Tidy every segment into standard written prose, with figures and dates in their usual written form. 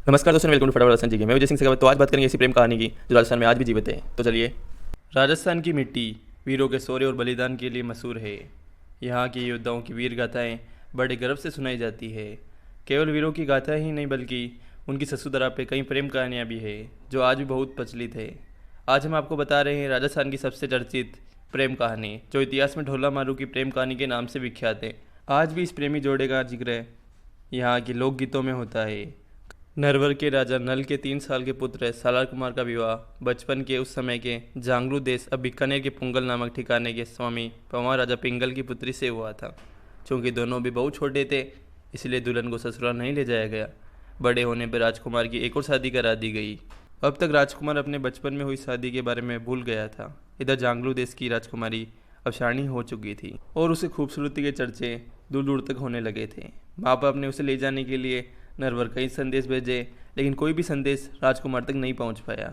नमस्कार दोस्तों, welcome to फटाफट राजस्थान जी के। मैं विजय सिंह शेखावत। तो आज बात करेंगे ऐसी प्रेम कहानी की जो राजस्थान में आज भी जीवित है। तो चलिए। राजस्थान की मिट्टी वीरों के शौर्य और बलिदान के लिए मशहूर है। यहाँ के योद्धाओं की वीर गाथाएँ बड़े गर्व से सुनाई जाती है। केवल वीरों की गाथाएँ ही नहीं बल्कि उनकी ससुरधरा पे कई प्रेम कहानियाँ भी है जो आज भी बहुत प्रचलित है। आज हम आपको बता रहे हैं राजस्थान की सबसे चर्चित प्रेम कहानी जो इतिहास में ढोला मारू की प्रेम कहानी के नाम से विख्यात है। आज भी इस प्रेमी जोड़े का जिक्र यहाँ के लोकगीतों में होता है। नरवर के राजा नल के 3 साल के पुत्र सालार कुमार का विवाह बचपन के उस समय के जांगलू देश अब बीकानेर के पुंगल नामक ठिकाने के स्वामी पंवार राजा पिंगल की पुत्री से हुआ था। चूँकि दोनों भी बहुत छोटे थे इसलिए दुल्हन को ससुराल नहीं ले जाया गया। बड़े होने पर राजकुमार की एक और शादी करा दी गई। अब तक राजकुमार अपने बचपन में हुई शादी के बारे में भूल गया था। इधर जांगलू देश की राजकुमारी अब शाणी हो चुकी थी और उसे खूबसूरती के चर्चे दूर दूर तक होने लगे थे। माँ बाप ने उसे ले जाने के लिए नरवर कई संदेश भेजे लेकिन कोई भी संदेश राजकुमार तक नहीं पहुंच पाया।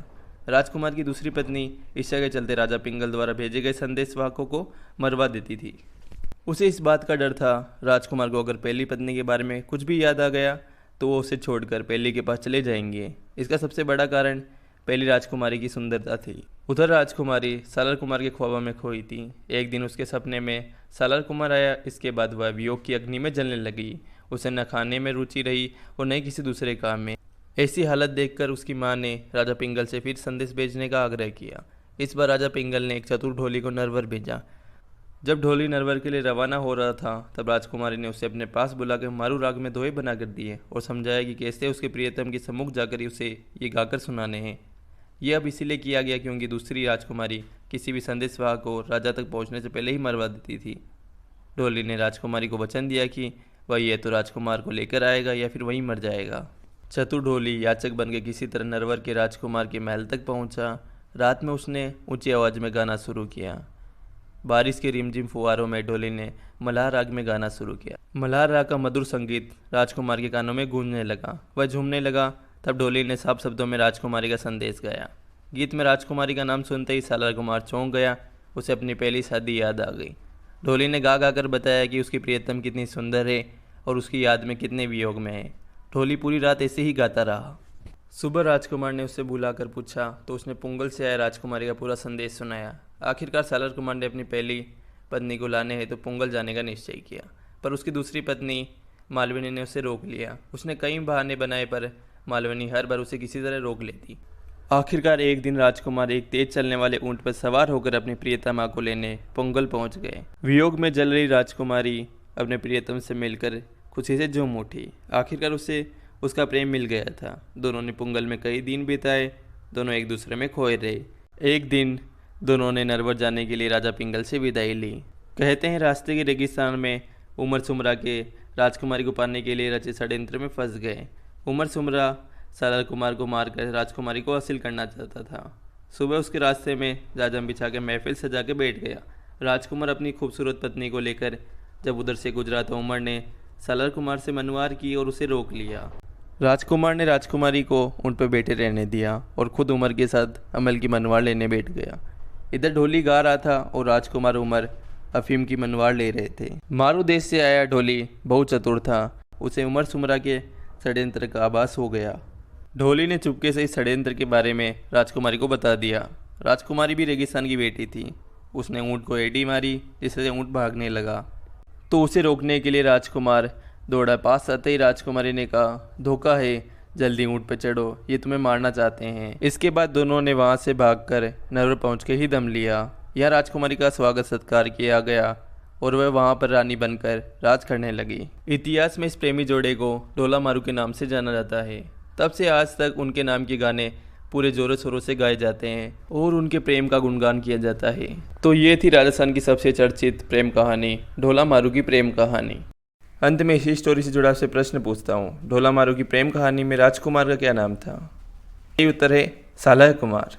राजकुमार की दूसरी पत्नी ईर्ष्या के चलते राजा पिंगल द्वारा भेजे गए संदेशवाहकों को मरवा देती थी। उसे इस बात का डर था राजकुमार को अगर पहली पत्नी के बारे में कुछ भी याद आ गया तो वो उसे छोड़कर पहली के पास चले जाएंगे। इसका सबसे बड़ा कारण पहली राजकुमारी की सुंदरता थी। उधर राजकुमारी सालार कुमार के ख्वाबों में खोई थी। एक दिन उसके सपने में सालार कुमार आया। इसके बाद वह वियोग की अग्नि में जलने लगी। उसे न खाने में रुचि रही और न किसी दूसरे काम में। ऐसी हालत देखकर उसकी मां ने राजा पिंगल से फिर संदेश भेजने का आग्रह किया। इस बार राजा पिंगल ने एक चतुर ढोली को नरवर भेजा। जब ढोली नरवर के लिए रवाना हो रहा था तब राजकुमारी ने उसे अपने पास बुलाकर मारू राग में दोहे बना कर दिए और समझाया कि कैसे उसके प्रियतम के सम्मुख जाकर उसे ये गाकर सुनाने हैं। यह अब इसीलिए किया गया क्योंकि दूसरी राजकुमारी किसी भी संदेशवाहक को राजा तक पहुंचने से पहले ही मरवा देती थी। ढोली ने राजकुमारी को वचन दिया कि वह यह तो राजकुमार को लेकर आएगा या फिर वहीं मर जाएगा। चतुर ढोली याचक बनकर किसी तरह नरवर के राजकुमार के महल तक पहुंचा। रात में उसने ऊंची आवाज़ में गाना शुरू किया। बारिश के रिमझिम फुहारों में ढोली ने मल्हार राग में गाना शुरू किया। मल्हार राग का मधुर संगीत राजकुमार के कानों में गूंजने लगा। वह झूमने लगा। तब ढोली ने साफ शब्दों में राजकुमारी का संदेश गाया। गीत में राजकुमारी का नाम सुनते ही सालार कुमार चौंक गया। उसे अपनी पहली शादी याद आ गई। ढोली ने गा गा कर बताया कि उसकी प्रियतम कितनी सुंदर है और उसकी याद में कितने वियोग में है। ढोली पूरी रात ऐसे ही गाता रहा। सुबह राजकुमार ने उससे बुलाकर पूछा तो उसने पुंगल से आया राजकुमारी का पूरा संदेश सुनाया। आखिरकार सालार कुमार ने अपनी पहली पत्नी को लाने हेतु पुंगल जाने का निश्चय किया, पर उसकी दूसरी पत्नी मालविनी ने उसे रोक लिया। उसने कई बहाने बनाए पर मालविनी हर बार उसे किसी तरह रोक लेती। आखिरकार एक दिन राजकुमार एक तेज चलने वाले ऊंट पर सवार होकर अपनी प्रियतमा को लेने पुंगल पहुंच गए। वियोग में जल रही राजकुमारी अपने प्रियतम से मिलकर खुशी से झूम उठी। आखिरकार उसे उसका प्रेम मिल गया था। दोनों ने पुंगल में कई दिन बिताए। दोनों एक दूसरे में खोए रहे। एक दिन दोनों ने नरवर जाने के लिए राजा पिंगल से विदाई ली। कहते हैं रास्ते के रेगिस्तान में उमर सुमरा के राजकुमारी को पाने के लिए रचे षड्यंत्र में फंस गए। उमर सुमरा सालार कुमार को मारकर राजकुमारी को हासिल करना चाहता था। सुबह उसके रास्ते में जाजम बिछा के महफिल सजा के बैठ गया। राजकुमार अपनी खूबसूरत पत्नी को लेकर जब उधर से गुजरा तो उमर ने सालार कुमार से मनवार की और उसे रोक लिया। राजकुमार ने राजकुमारी को उन पर बैठे रहने दिया और खुद उमर के साथ अमल की मनवार लेने बैठ गया। इधर ढोली गा रहा था और राजकुमार उमर अफीम की मनवार ले रहे थे। मारू देश से आया ढोली बहुत चतुर था। उसे उमर सुमरा के षड्यंत्र का आभास हो गया। ढोली ने चुपके से इस षड्यंत्र के बारे में राजकुमारी को बता दिया। राजकुमारी भी रेगिस्तान की बेटी थी। उसने ऊँट को एड़ी मारी जिससे ऊँट भागने लगा तो उसे रोकने के लिए राजकुमार दौड़ा। पास आते ही राजकुमारी ने कहा, धोखा है, जल्दी ऊँट पर चढ़ो, ये तुम्हें मारना चाहते हैं। इसके बाद दोनों ने वहाँ से भागकर नरवर पहुँच के ही दम लिया। यह राजकुमारी का स्वागत सत्कार किया गया और वह वहाँ पर रानी बनकर राज करने लगी। इतिहास में इस प्रेमी जोड़े को ढोला मारू के नाम से जाना जाता है। तब से आज तक उनके नाम के गाने पूरे जोरों शोरों से गाए जाते हैं और उनके प्रेम का गुणगान किया जाता है। तो ये थी राजस्थान की सबसे चर्चित प्रेम कहानी, ढोला मारू की प्रेम कहानी। अंत में इसी स्टोरी से जुड़ा आपसे प्रश्न पूछता हूँ, ढोला मारू की प्रेम कहानी में राजकुमार का क्या नाम था? सही उत्तर है सालार कुमार।